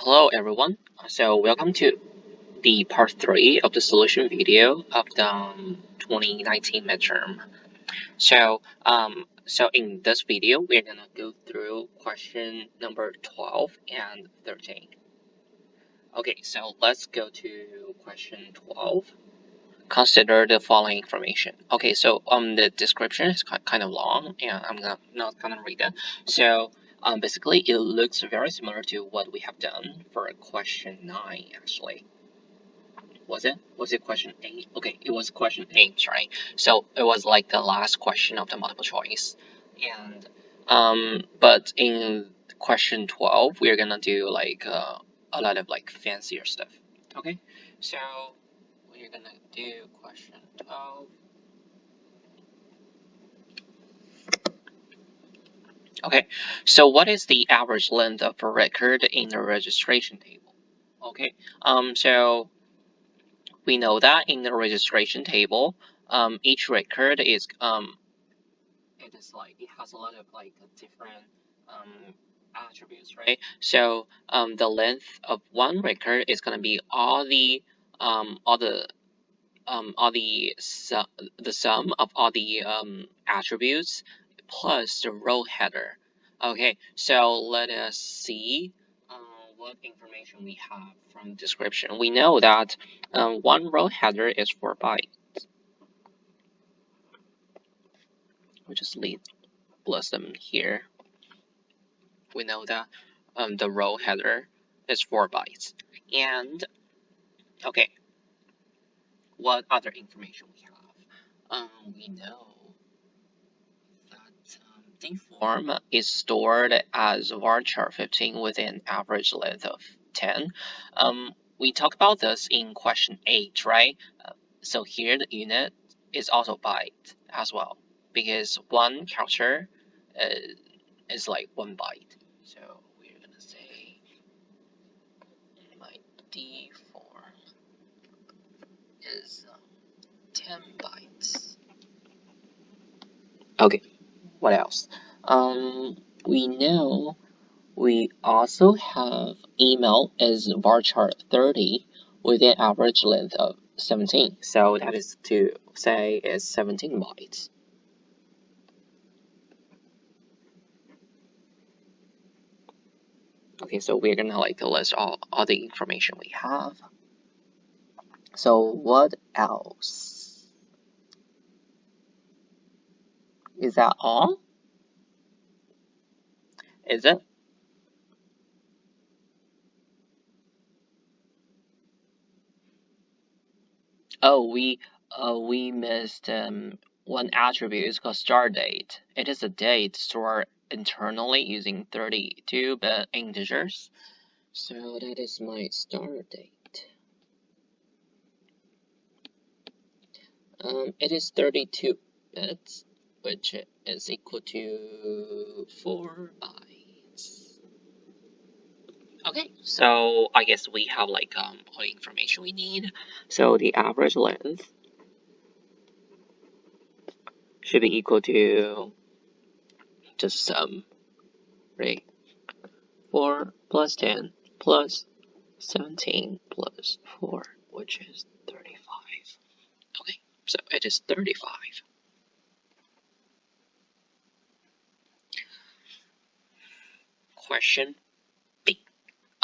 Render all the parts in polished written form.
Hello everyone. So welcome to the part 3 of the solution video of the 2019 midterm. So in this video, we're gonna go through question number 12 and 13. Okay, so let's go to question 12. Consider the following information. Okay, so the description is kind of long, and I'm not gonna read it. So basically, it looks very similar to what we have done for question 9, actually. Was it question 8? Okay, it was question 8, right? So it was like the last question of the multiple choice. And but in question 12, we're gonna do like a lot of like fancier stuff. Okay, so we're gonna do question 12. Okay, so what is the average length of a record in the registration table? Okay, so we know that in the registration table, each record is it is like it has a lot of like different attributes, right? So the length of one record is gonna be the sum of all the attributes plus the row header. Okay, so let us see what information we have from description. We know that one row header is 4 bytes. We just list them here. We know that the row header is 4 bytes. And okay, what other information we have? We know the form is stored as varchar 15 with an average length of 10. We talked about this in question 8, right? So here the unit is also byte as well, because one character is like 1 byte. So we're gonna say my D form is 10 bytes. Okay, what else? We know we also have email is varchar 30 with an average length of 17. So that is to say is 17 bytes. Okay, so we're gonna like list all the information we have. So what else? Is that all? Is it? Oh, we missed one attribute. It's called start date. It is a date stored internally using 32-bit integers. So that is my start date. It is 32 bits, which is equal to 4 bytes. Okay, so I guess we have like all the information we need. So the average length should be equal to just sum, right? 4 plus 10 plus 17 plus 4, which is 35. Okay, so it is 35. Question B.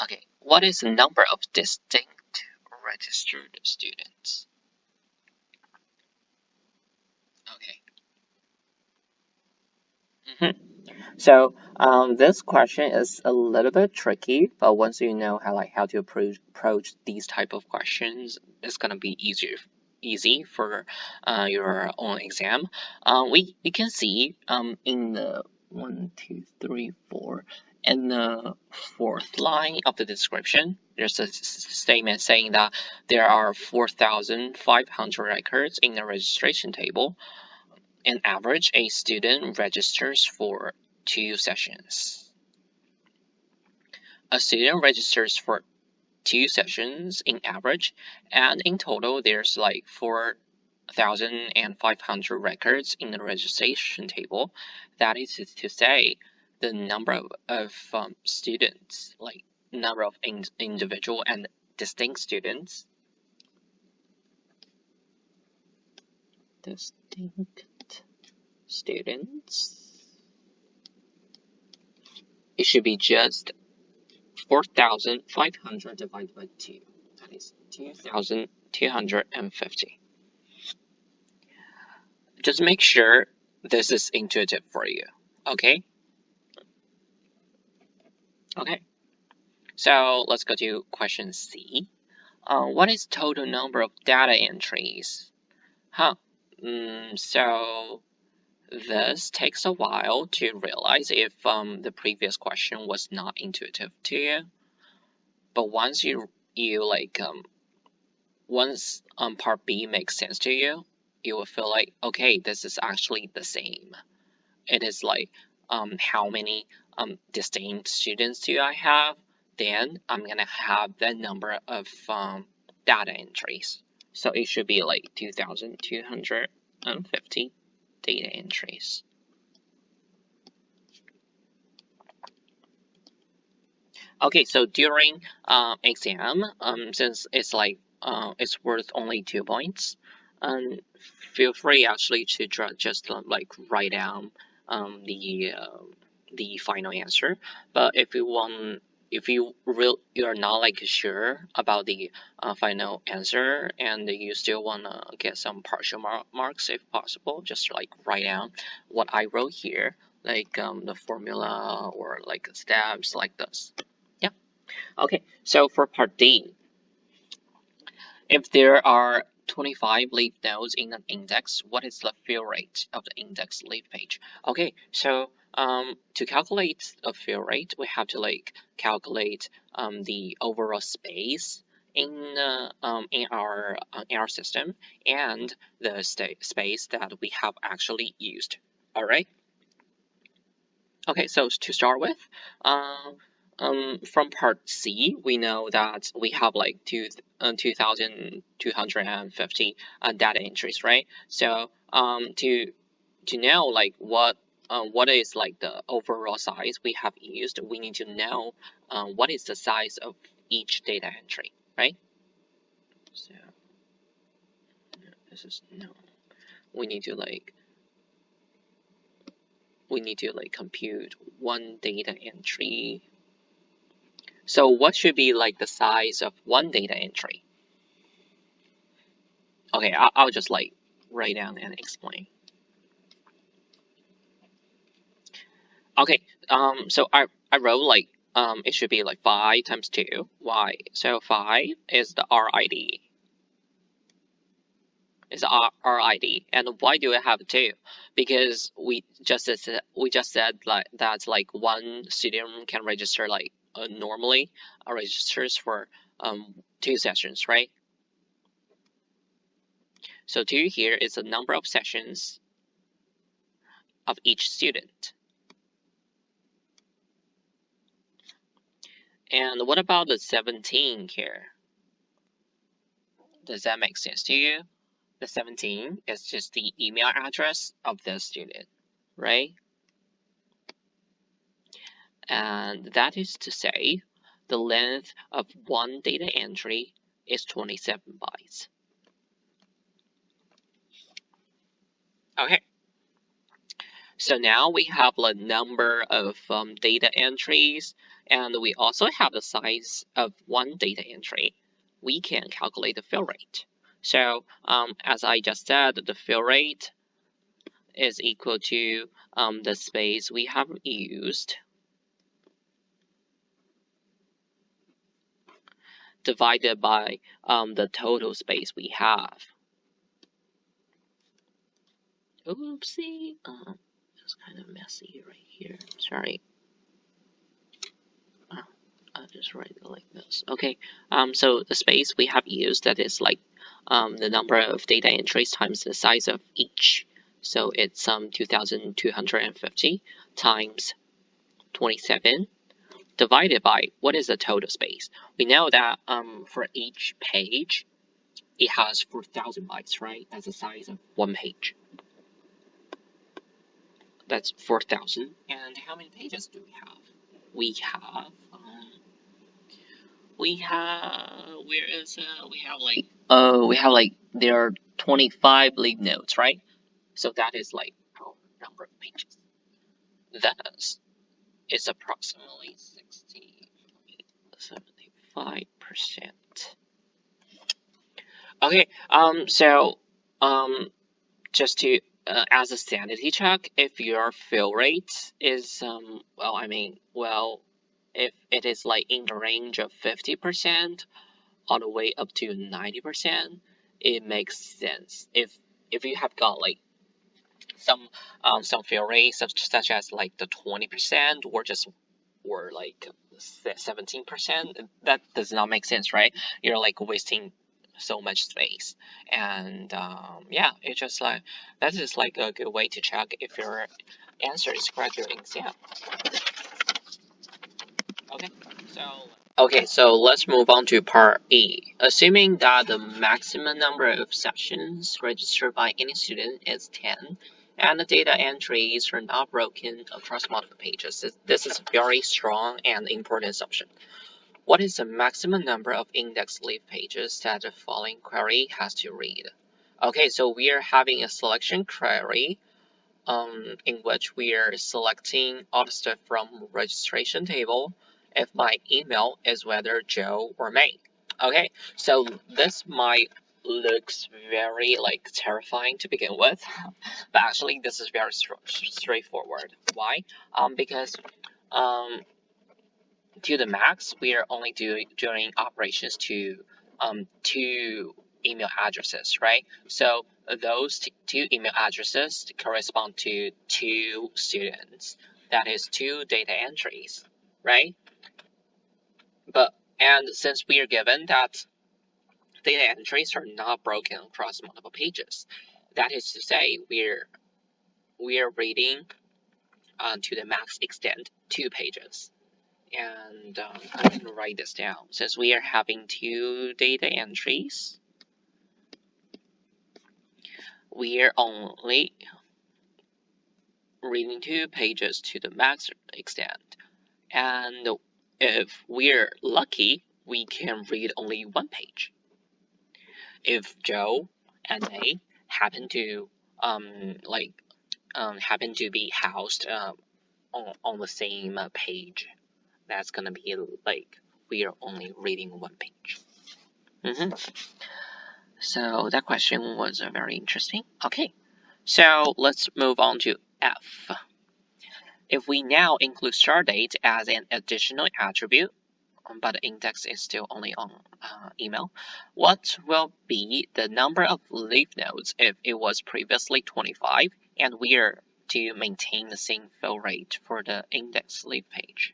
Okay, what is the number of distinct registered students? Okay. So this question is a little bit tricky, but once you know how to approach these type of questions, it's gonna be easy for your own exam. We can see in the 1, 2, 3, 4, in the 4th line of the description, there's a statement saying that there are 4,500 records in the registration table. On average, a student registers for 2 sessions. A student registers for 2 sessions in average, and in total, there's like 4,500 records in the registration table. That is to say, the number of students, like number of individual and distinct students. It should be just 4,500 divided by 2. That is 2,250. Just make sure this is intuitive for you, okay? Okay. So let's go to question C. What is total number of data entries? So this takes a while to realize if the previous question was not intuitive to you. But once once part B makes sense to you, you will feel like, okay, this is actually the same. It is like how many distinct students do I have? Then I'm gonna have the number of data entries. So it should be like 2,250 data entries. Okay, so during exam, since it's like it's worth only 2 points, feel free actually to just like write down the final answer. But if you're not like sure about the final answer and you still wanna get some partial marks if possible, just like write down what I wrote here, like the formula or like steps like this. Yeah. Okay. So for part D, if there are 25 leaf nodes in an index, what is the fill rate of the index leaf page? Okay, so to calculate a fill rate, we have to like calculate the overall space in our system and the space that we have actually used. All right. Okay, so to start with, from part C, we know that we have like 2,250 data entries, right? So to know like what is like the overall size we have used, we need to know what is the size of each data entry, right? So this is no. We need to compute one data entry. So what should be like the size of one data entry? Okay, I'll just like write down and explain. Okay, so I wrote like it should be like 5 times 2. Why? So 5 is the RID. Is RID, and why do I have 2? Because we just said like that like one student can register like normally registers for 2 sessions, right? So 2 here is the number of sessions of each student. And what about the 17 here? Does that make sense to you? The 17 is just the email address of the student, right? And that is to say, the length of one data entry is 27 bytes. Okay. So now we have the number of data entries, and we also have the size of one data entry. We can calculate the fill rate. So as I just said, the fill rate is equal to the space we have used divided by the total space we have. Oopsie, it's kind of messy right here. Sorry. I'll just write it like this. Okay. So the space we have used, that is like the number of data entries times the size of each. So it's 2,250 times 27 divided by what is the total space. We know that for each page, it has 4,000 bytes, right? That's the size of one page. That's 4,000. And how many pages do we have? We have we have there are 25 leaf nodes, right? So that is like our number of pages. Thus, it's approximately 75%. Okay, just to as a sanity check, if your fill rate is if it is like in the range of 50% all the way up to 90%, it makes sense. If you have got like some fill rates such as like the 20% or like 17%, that does not make sense, right? You're like wasting so much space, and yeah, it's just like that is like a good way to check if your answer is correct in exam. Okay, so let's move on to part E. Assuming that the maximum number of sessions registered by any student is 10, and the data entries are not broken across multiple pages. This is a very strong and important assumption. What is the maximum number of index leaf pages that the following query has to read? Okay, so we are having a selection query in which we are selecting all the stuff from registration table if my email is whether Joe or May. Okay, so this might looks very like terrifying to begin with, but actually this is very straightforward. Why? Because to the max, we are only doing operations to two email addresses, right? So those two email addresses correspond to two students. That is two data entries, right? And since we are given that data entries are not broken across multiple pages, that is to say we are reading to the max extent 2 pages. And I'm going to write this down. Since we are having two data entries, we are only reading 2 pages to the max extent. And if we're lucky, we can read only 1 page. If Joe and May happen to be housed on the same page, that's gonna be like we are only reading 1 page. So that question was very interesting. Okay, so let's move on to F. If we now include start date as an additional attribute, but the index is still only on email, what will be the number of leaf nodes if it was previously 25 and we are to maintain the same fill rate for the index leaf page?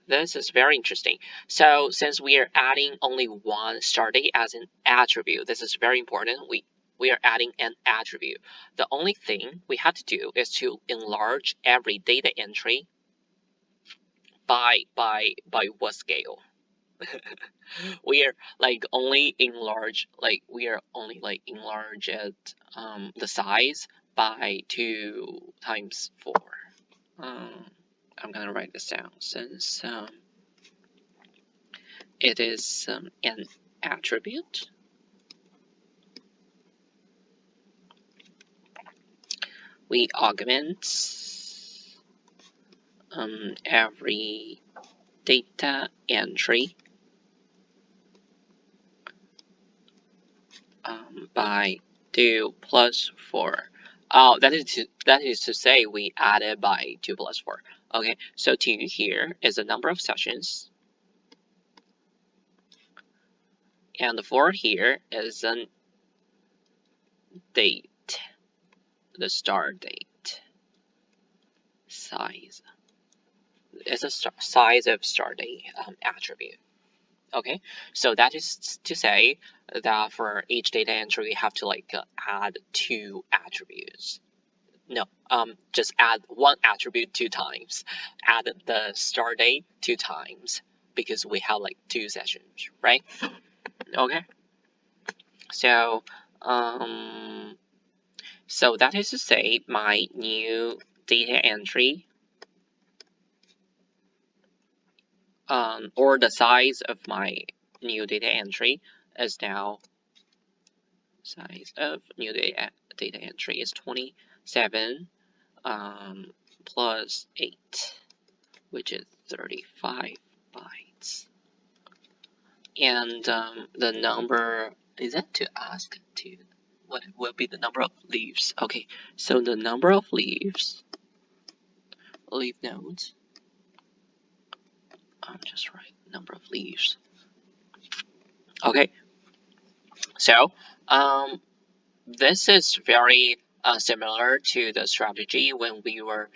This is very interesting. So since we are adding only one start date as an attribute, this is very important. We are adding an attribute. The only thing we have to do is to enlarge every data entry by what scale? We are only enlarge at the size by 2 times 4. I'm gonna write this down since it is an attribute. We augment every data entry by 2 plus 4. Oh, that is to say we added by 2 plus 4. Okay, so 2 here is the number of sessions, and the 4 here is an date, the start date size. It's a size of start date attribute. Okay, so that is to say that for each data entry we have to add 2 attributes. No, just add 1 attribute 2 times. Add the start date 2 times because we have 2 sessions, right? Okay. So so that is to say my new data entry or the size of my new data entry is now size of new data entry is 27 plus 8, which is 35 bytes. And the number is that to ask to what will be the number of leaves. Okay, so the number of leaf nodes. I'll just write number of leaves. Okay, so this is very similar to the strategy when we were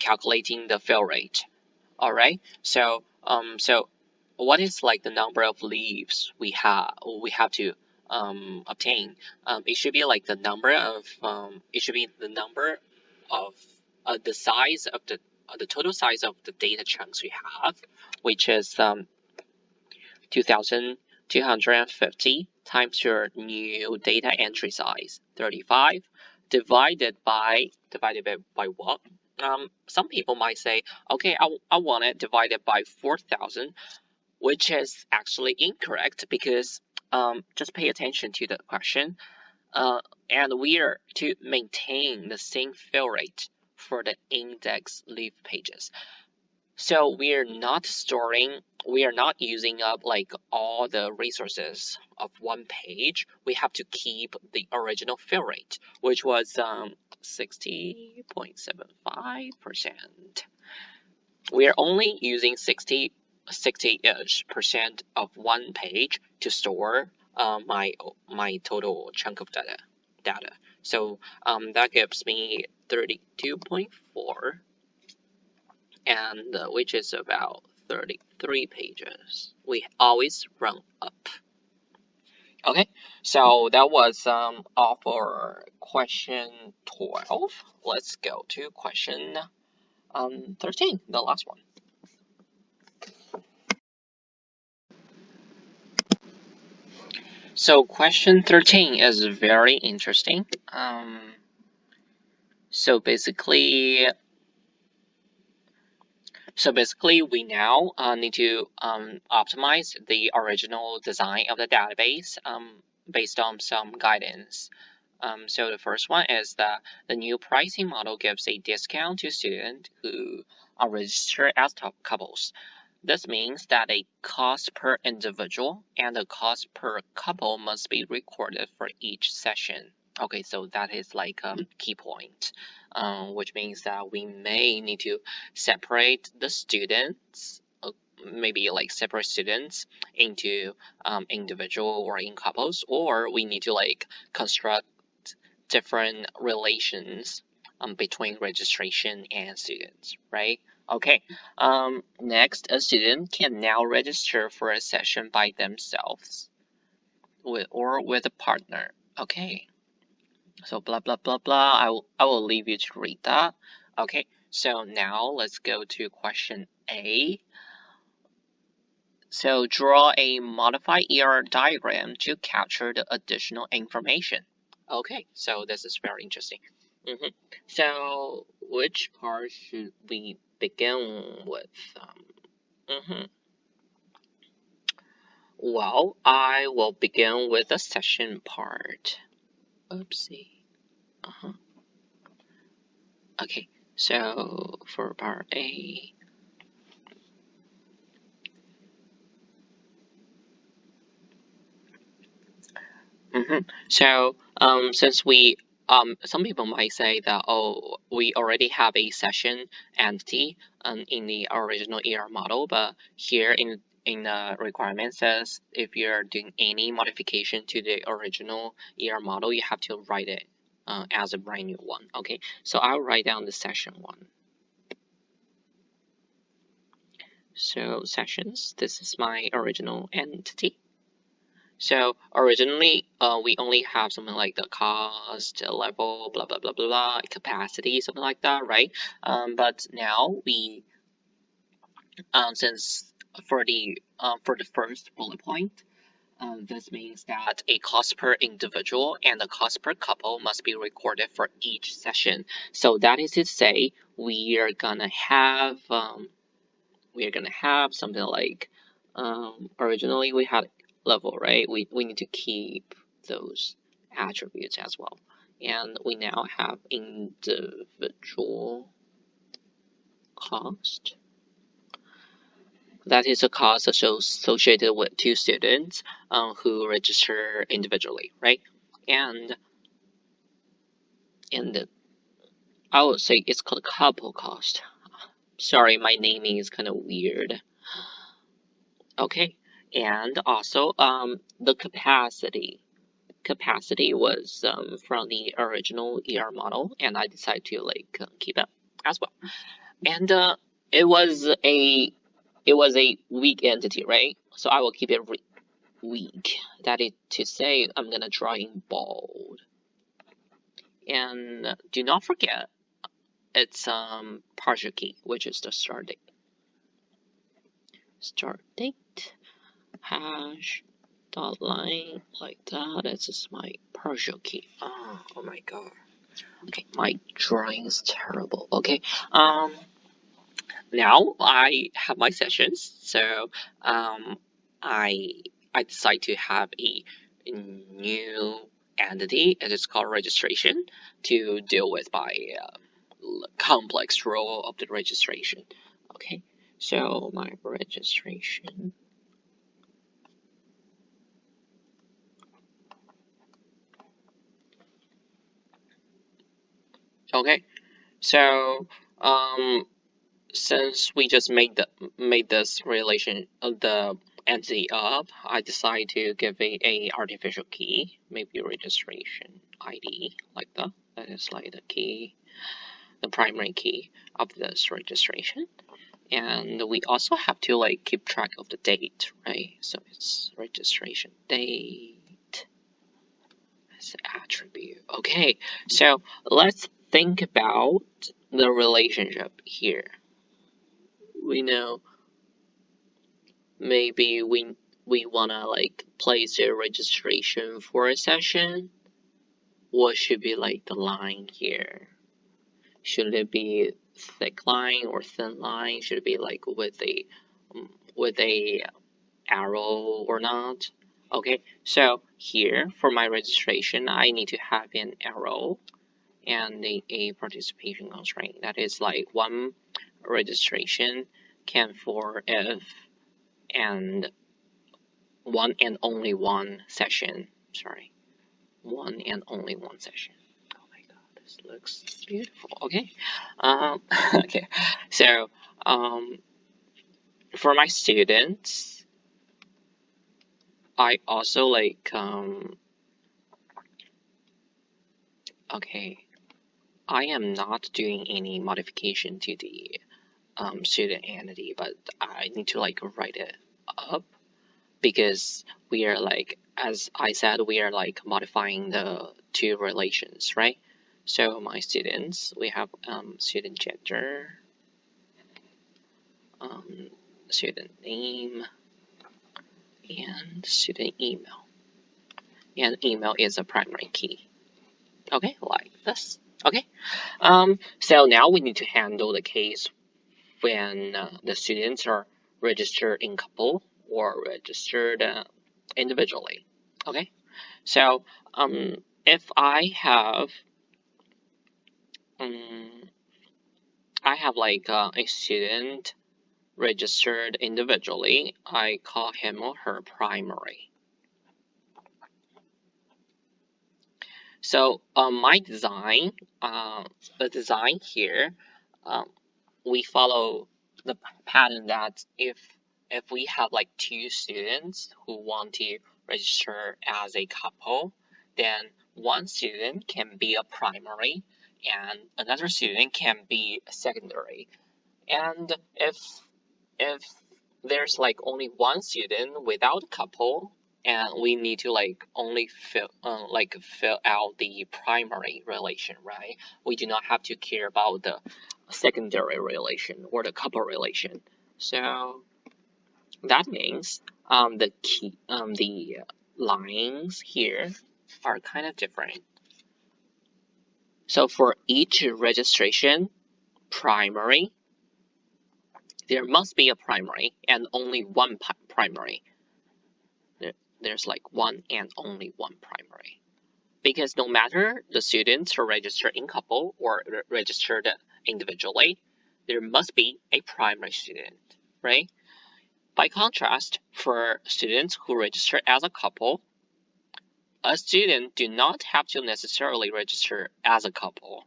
calculating the fill rate. All right, so what is like the number of leaves we have to obtain? It should be like the number of the size of the total size of the data chunks we have, which is 2,250 times your new data entry size, 35, divided by what? Some people might say, okay, I want it divided by 4,000, which is actually incorrect because just pay attention to the question. And we are to maintain the same fill rate for the index leaf pages. So we are not using up like all the resources of one page. We have to keep the original fill rate, which was 60.75%. We are only using 60-ish% of one page to store my total chunk of data. So that gives me 32.4, and which is about 33 pages. We always round up. Okay, so that was all for question 12. Let's go to question 13, the last one. So question 13 is very interesting. So basically, we now need to optimize the original design of the database based on some guidance. So the first one is that the new pricing model gives a discount to students who are registered as couples. This means that a cost per individual and a cost per couple must be recorded for each session. Okay, so that is like a key point, which means that we may need to separate the students, maybe like separate students into individual or in couples, or we need to like construct different relations between registration and students, right? Okay, next, a student can now register for a session by themselves or with a partner. Okay, so blah, blah, blah, blah. I will leave you to read that. Okay, so now let's go to question A. So draw a modified ER diagram to capture the additional information. Okay, so this is very interesting. So which part should we begin with? Well, I will begin with the session part. Oopsie. Okay, so for part A. So since we some people might say that, oh, we already have a session entity in the original ER model, but here in the requirement says if you're doing any modification to the original ER model, you have to write it as a brand new one. Okay, so I'll write down the session one. So sessions, this is my original entity. So originally, we only have something like the cost, level, blah, blah, blah, blah, blah, capacity, something like that, right? But now we, since for the first bullet point, this means that a cost per individual and a cost per couple must be recorded for each session. So that is to say, we are gonna have we're gonna have something like originally we had level, right? We need to keep those attributes as well, and we now have individual cost. That is a cost associated with 2 students who register individually, right? And I would say it's called couple cost. Sorry, my naming is kind of weird. Okay, and also the capacity was from the original ER model, and I decided to like keep it as well. And it was a weak entity, right? So I will keep it weak. That is to say, I'm gonna draw in bold. And do not forget, it's partial key, which is the start date. Start date hash dot line like that. This is my partial key. Oh my god. Okay, my drawing is terrible. Okay, now I have my sessions, so I decide to have a new entity, and it's called registration, to deal with my complex role of the registration. Okay, so my registration. Okay, so since we just made this relation of the entity up, I decide to give a artificial key, maybe registration ID, like that. That is like the key, the primary key of this registration. And we also have to like keep track of the date, right? So it's registration date as an attribute. Okay, so let's think about the relationship here. We know maybe we wanna like place a registration for a session. What should be like the line here? Should it be thick line or thin line? Should it be like with a arrow or not? Okay, so here for my registration, I need to have an arrow and a participation constraint. That is like one registration can for if and one and only one session. Sorry, one and only one session. Oh my god, this looks beautiful. Okay, okay. So for my students, I also like okay. I am not doing any modification to the student entity, but I need to like write it up because we are like, as I said, we are like modifying the two relations, right? So my students, we have student gender, student name, and student email. And email is a primary key. Okay, like this. Okay. So now we need to handle the case when the students are registered in couple or registered individually. Okay, so if I have like a student registered individually, I call him or her primary. So my design, the design here, we follow the pattern that if we have like two students who want to register as a couple, then one student can be a primary and another student can be a secondary. And if there's like only one student without a couple, and we need to like only fill out the primary relation, right? We do not have to care about the secondary relation or the couple relation. So that means the lines here are kind of different. So for each registration, primary there must be a primary and only one primary. There's like one and only one primary. Because no matter the students are registered in couple or registered individually, there must be a primary student, right? By contrast, for students who register as a couple, a student do not have to necessarily register as a couple.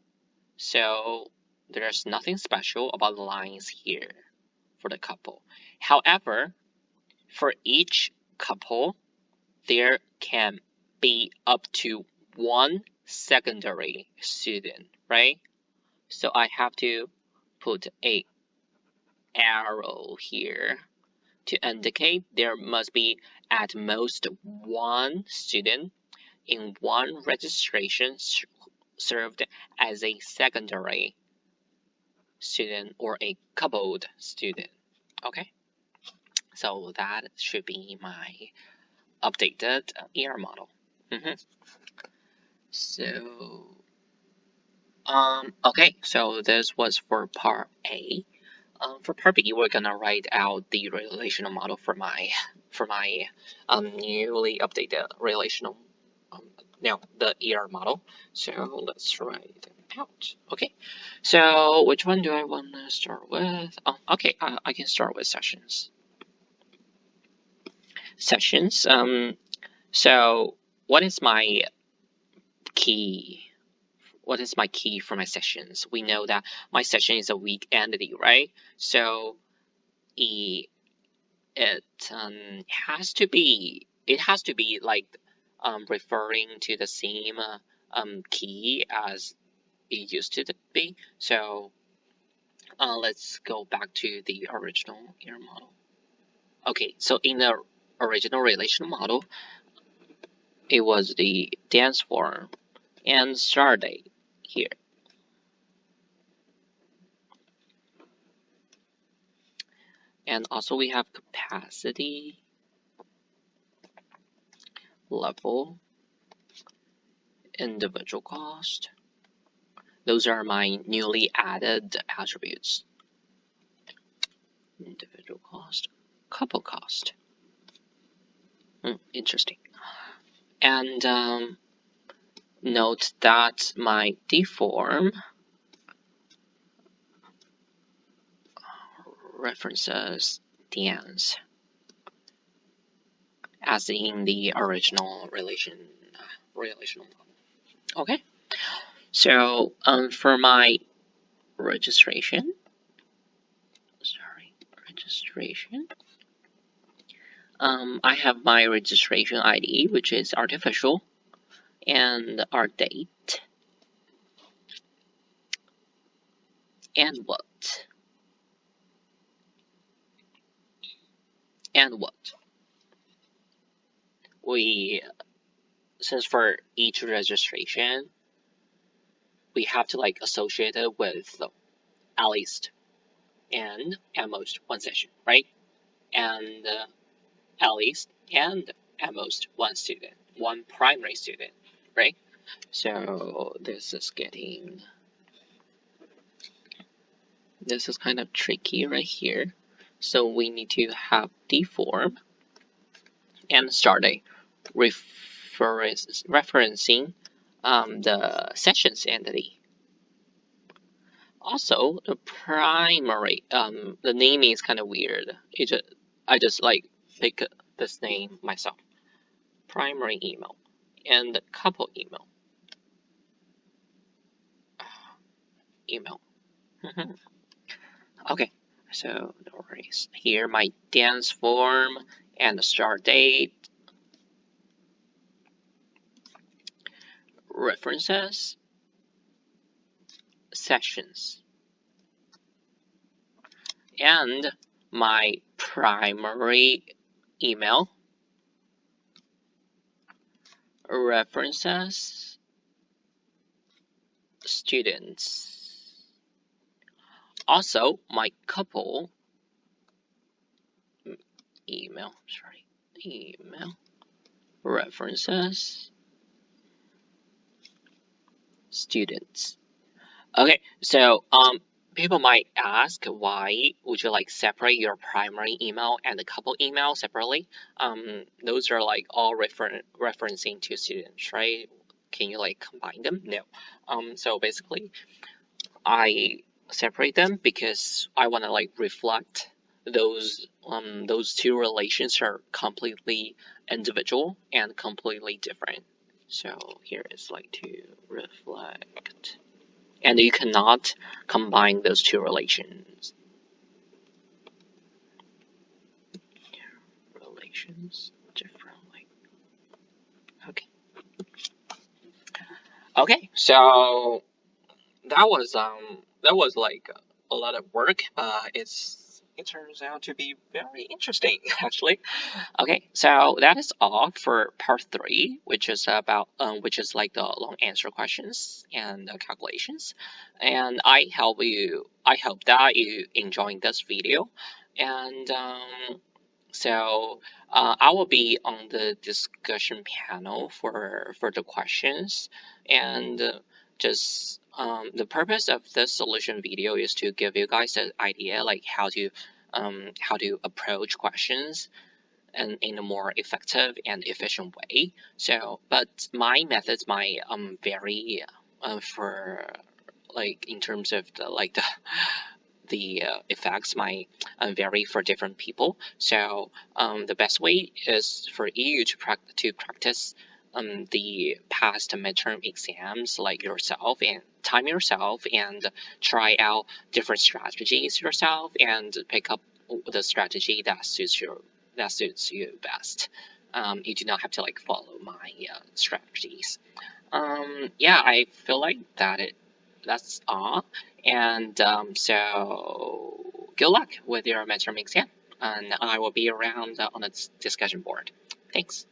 So there's nothing special about the lines here for the couple. However, for each couple, there can be up to one secondary student, right? So I have to put a arrow here to indicate there must be at most one student in one registration served as a secondary student or a coupled student. Okay, so that should be my updated ER model. So, okay, so this was for part A. For part B, we're gonna write out the relational model for my newly updated relational, the ER model. So let's write it out. Okay, so which one do I want to start with? Oh, okay, I can start with sessions. Sessions. So what is my key? What is my key for my sessions? We know that my session is a weak entity, right? So it has to be like referring to the same key as it used to be. So let's go back to the original ER model. Okay, so in the original relational model, it was the dance form and start date here. And also we have capacity, level, individual cost. Those are my newly added attributes. Individual cost, couple cost. Interesting. And note that my deform references dance as in the original relational model. Okay, so for my registration, I have my registration ID, which is artificial, and our date, and what? Since for each registration, we have to like associate it with at least and at most one session, right? And at least and at most one student, one primary student, right? So this is kind of tricky right here. So we need to have deform and start date referencing the sessions entity. Also, the primary, the naming is kind of weird. I just like pick this name myself. Primary email and couple email. Okay, so no worries. Here my dance form and the start date. References, sessions, and my primary email, references, students. Also, my couple email, references, students. Okay, so people might ask, why would you like separate your primary email and the couple email separately? Those are like all referencing to students, right? Can you like combine them? No. So basically, I separate them because I want to like reflect those two relations are completely individual and completely different. So here is like to reflect, and you cannot combine those two relations differently. Okay, so that was like a lot of work, but it turns out to be very interesting actually. Okay, so that is all for part 3, which is about which is like the long answer questions and calculations. And I hope that you enjoying this video. And so I will be on the discussion panel for the questions, and just the purpose of this solution video is to give you guys an idea like how to approach questions and in a more effective and efficient way. So, but my methods might vary for like in terms of the effects might vary for different people. So the best way is for you to practice the past midterm exams like yourself, and time yourself and try out different strategies yourself and pick up the strategy that suits you best. You do not have to like follow my strategies. Yeah, I feel like that's all. And so good luck with your midterm exam, and I will be around on the discussion board. Thanks.